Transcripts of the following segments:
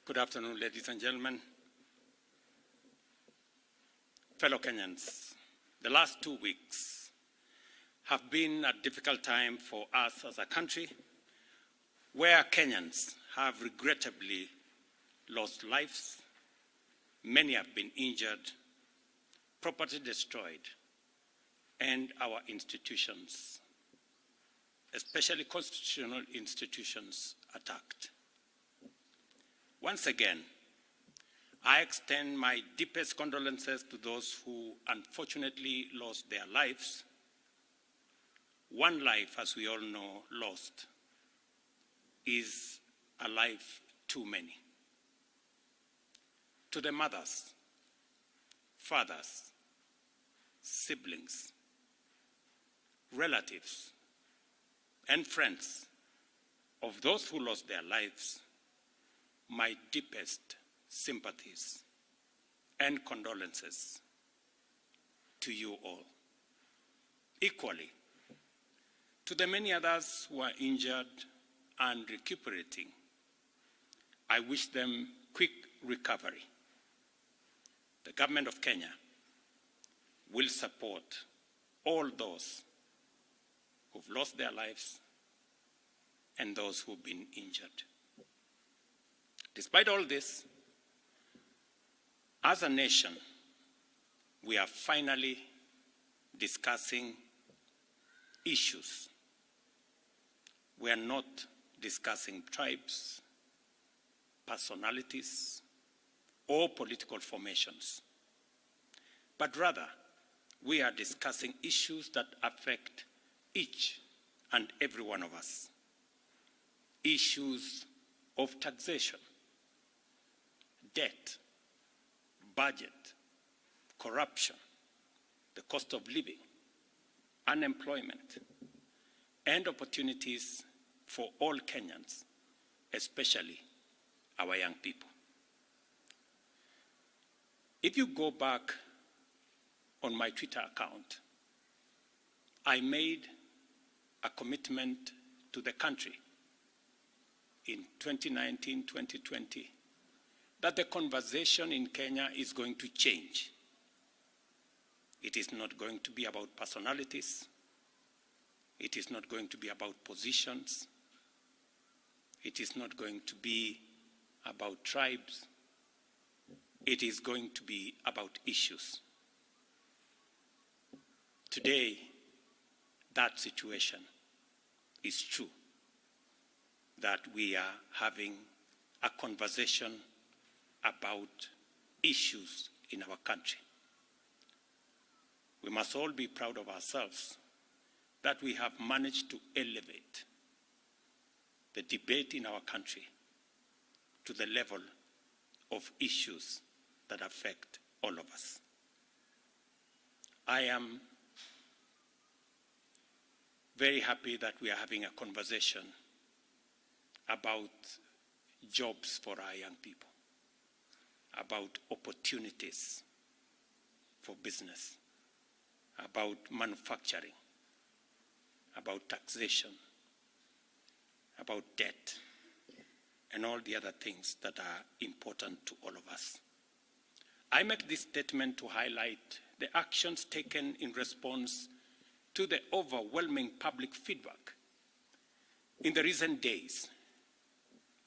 Good afternoon, ladies and gentlemen. Fellow Kenyans, the last 2 weeks have been a difficult time for us as a country, where Kenyans have regrettably lost lives, many have been injured, property destroyed, and our institutions, especially constitutional institutions, attacked. Once again, I extend my deepest condolences to those who unfortunately lost their lives. One life, as we all know, lost is a life too many. To the mothers, fathers, siblings, relatives, and friends of those who lost their lives, my deepest sympathies and condolences to you all. Equally, to the many others who are injured and recuperating, I wish them quick recovery. The government of Kenya will support all those who've lost their lives and those who've been injured. Despite all this, as a nation, we are finally discussing issues. We are not discussing tribes, personalities, or political formations, but rather we are discussing issues that affect each and every one of us. Issues of taxation, debt, budget, corruption, the cost of living, unemployment, and opportunities for all Kenyans, especially our young people. If you go back on my Twitter account, I made a commitment to the country in 2019, 2020, that the conversation in Kenya is going to change. It is not going to be about personalities. It is not going to be about positions. It is not going to be about tribes. It is going to be about issues. Today, that situation is true, that we are having a conversation about issues in our country. We must all be proud of ourselves that we have managed to elevate the debate in our country to the level of issues that affect all of us. I am very happy that we are having a conversation about jobs for our young people, about opportunities for business, about manufacturing, about taxation, about debt, and all the other things that are important to all of us. I make this statement to highlight the actions taken in response to the overwhelming public feedback in the recent days,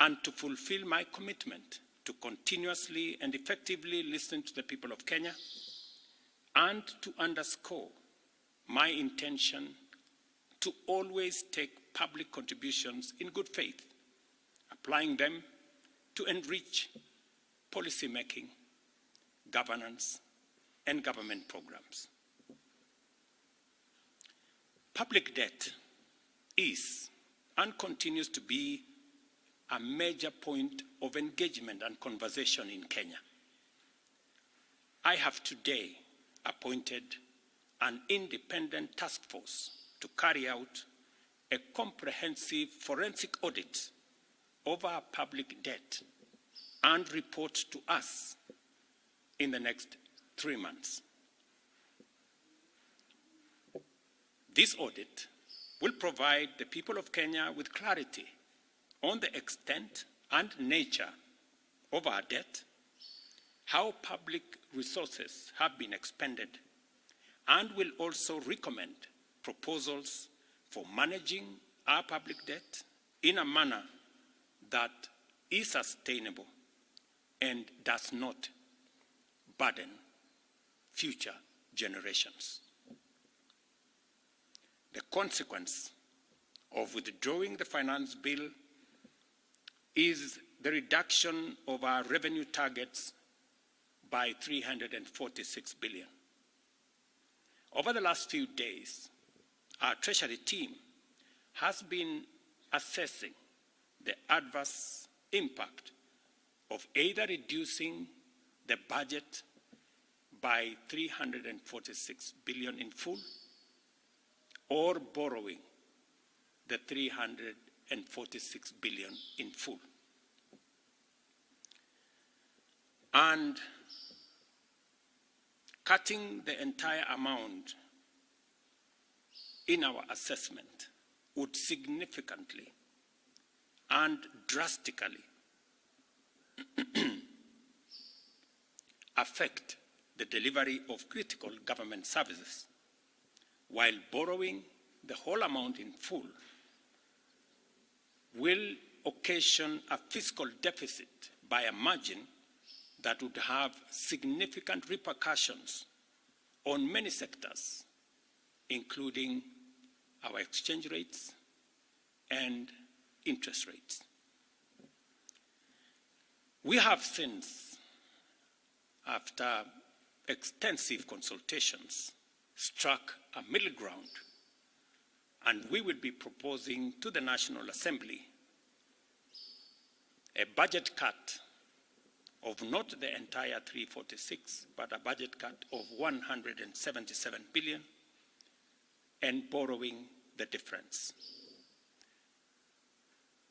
and to fulfill my commitment to continuously and effectively listen to the people of Kenya, and to underscore my intention to always take public contributions in good faith, applying them to enrich policy making, governance, and government programs. Public debt is and continues to be a major point of engagement and conversation in Kenya. I have today appointed an independent task force to carry out a comprehensive forensic audit of our public debt and report to us in the next 3 months. This audit will provide the people of Kenya with clarity on the extent and nature of our debt, how public resources have been expended, and will also recommend proposals for managing our public debt in a manner that is sustainable and does not burden future generations. The consequence of withdrawing the finance bill is the reduction of our revenue targets by 346 billion. Over the last few days, our Treasury team has been assessing the adverse impact of either reducing the budget by 346 billion in full or borrowing the 346 billion in full. And cutting the entire amount in our assessment would significantly and drastically affect the delivery of critical government services, while borrowing the whole amount in full will occasion a fiscal deficit by a margin that would have significant repercussions on many sectors, including our exchange rates and interest rates. We have since, after extensive consultations, struck a middle ground, and we will be proposing to the National Assembly a budget cut of not the entire 346, but a budget cut of 177 billion, and borrowing the difference.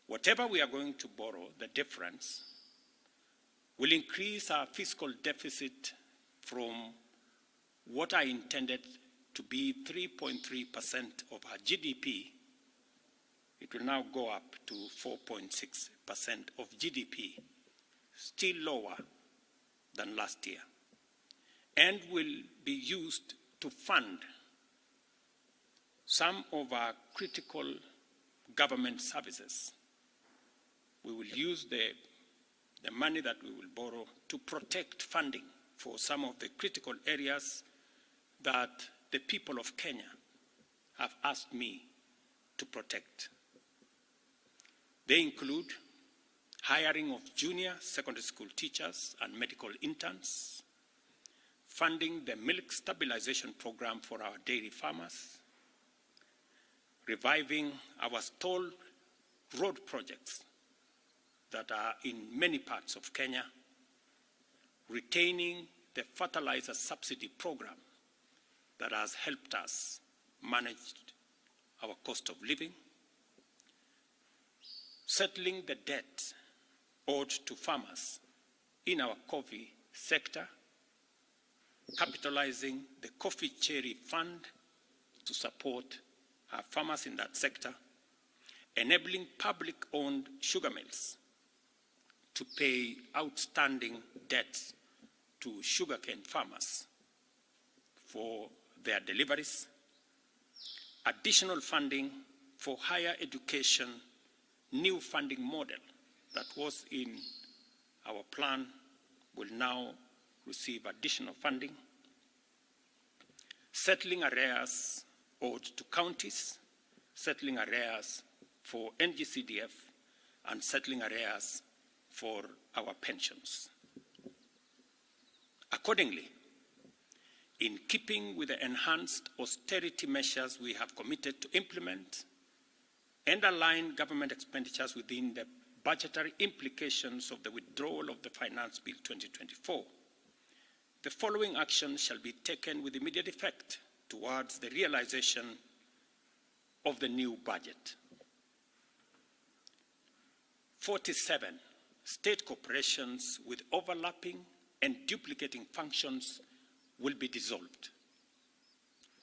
Whatever we are going to borrow, the difference, will increase our fiscal deficit from what I intended to be 3.3% of our GDP. It will now go up to 4.6% of GDP, still lower than last year, and will be used to fund some of our critical government services. We will use the money that we will borrow to protect funding for some of the critical areas that the people of Kenya have asked me to protect. They include hiring of junior secondary school teachers and medical interns, funding the milk stabilization program for our dairy farmers, reviving our stalled road projects that are in many parts of Kenya, retaining the fertilizer subsidy program that has helped us manage our cost of living, settling the debt owed to farmers in our coffee sector, capitalizing the coffee cherry fund to support our farmers in that sector, enabling public-owned sugar mills to pay outstanding debts to sugarcane farmers for their deliveries, additional funding for higher education, new funding model that was in our plan will now receive additional funding, settling arrears owed to counties, settling arrears for NGCDF, and settling arrears for our pensions. Accordingly, in keeping with the enhanced austerity measures we have committed to implement and align government expenditures within the budgetary implications of the withdrawal of the Finance Bill 2024, the following actions shall be taken with immediate effect towards the realization of the new budget. 47 state corporations with overlapping and duplicating functions will be dissolved,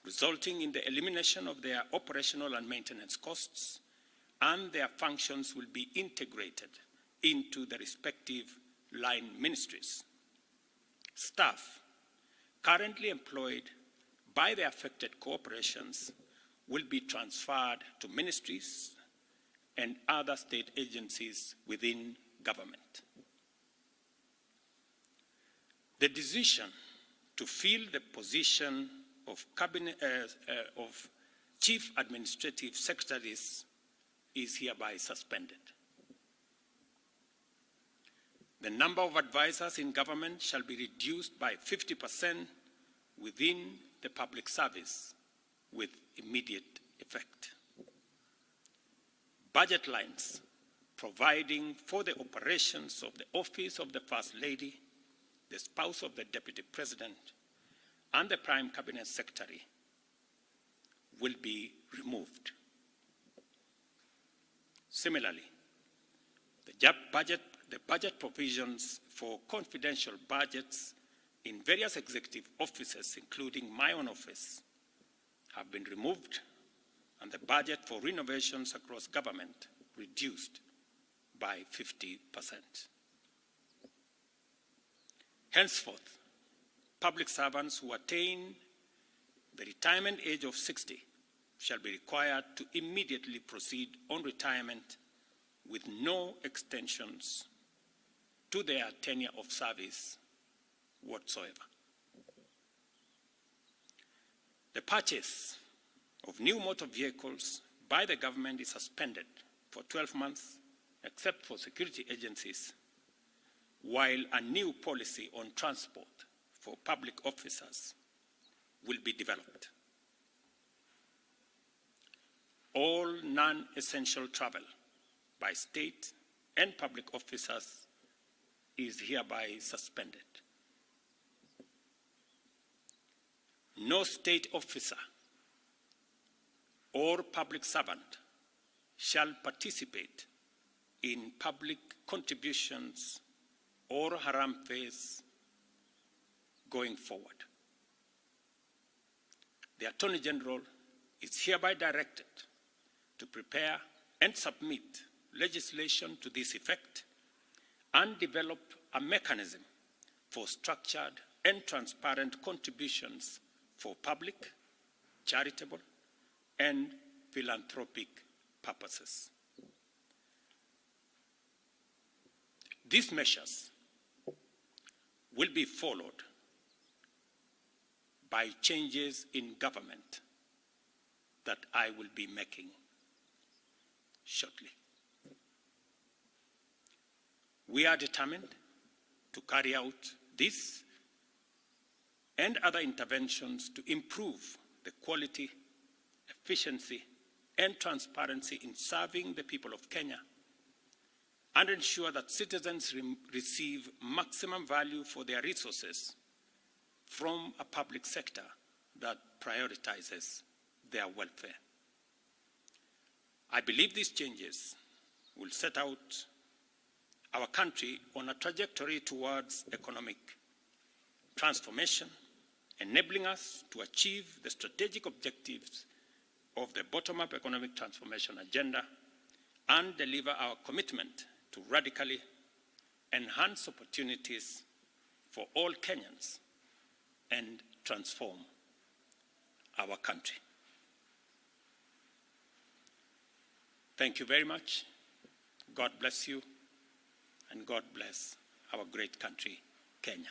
resulting in the elimination of their operational and maintenance costs, and their functions will be integrated into the respective line ministries. Staff currently employed by the affected corporations will be transferred to ministries and other state agencies within government. The decision to fill the position of Chief Administrative Secretaries is hereby suspended. The number of advisors in government shall be reduced by 50% within the public service with immediate effect. Budget lines providing for the operations of the Office of the First Lady, the spouse of the Deputy President, and the Prime Cabinet Secretary will be removed. Similarly, the budget provisions for confidential budgets in various executive offices, including my own office, have been removed, and the budget for renovations across government reduced by 50%. Henceforth, public servants who attain the retirement age of 60 shall be required to immediately proceed on retirement with no extensions to their tenure of service whatsoever. The purchase of new motor vehicles by the government is suspended for 12 months, except for security agencies, while a new policy on transport for public officers will be developed. All non-essential travel by state and public officers is hereby suspended. No state officer or public servant shall participate in public contributions or harambees going forward. The Attorney General is hereby directed to prepare and submit legislation to this effect and develop a mechanism for structured and transparent contributions for public, charitable, and philanthropic purposes. These measures will be followed by changes in government that I will be making shortly. We are determined to carry out this and other interventions to improve the quality, efficiency, and transparency in serving the people of Kenya and ensure that citizens receive maximum value for their resources from a public sector that prioritizes their welfare. I believe these changes will set out our country on a trajectory towards economic transformation, enabling us to achieve the strategic objectives of the bottom-up economic transformation agenda and deliver our commitment to radically enhance opportunities for all Kenyans and transform our country. Thank you very much. God bless you, and God bless our great country, Kenya.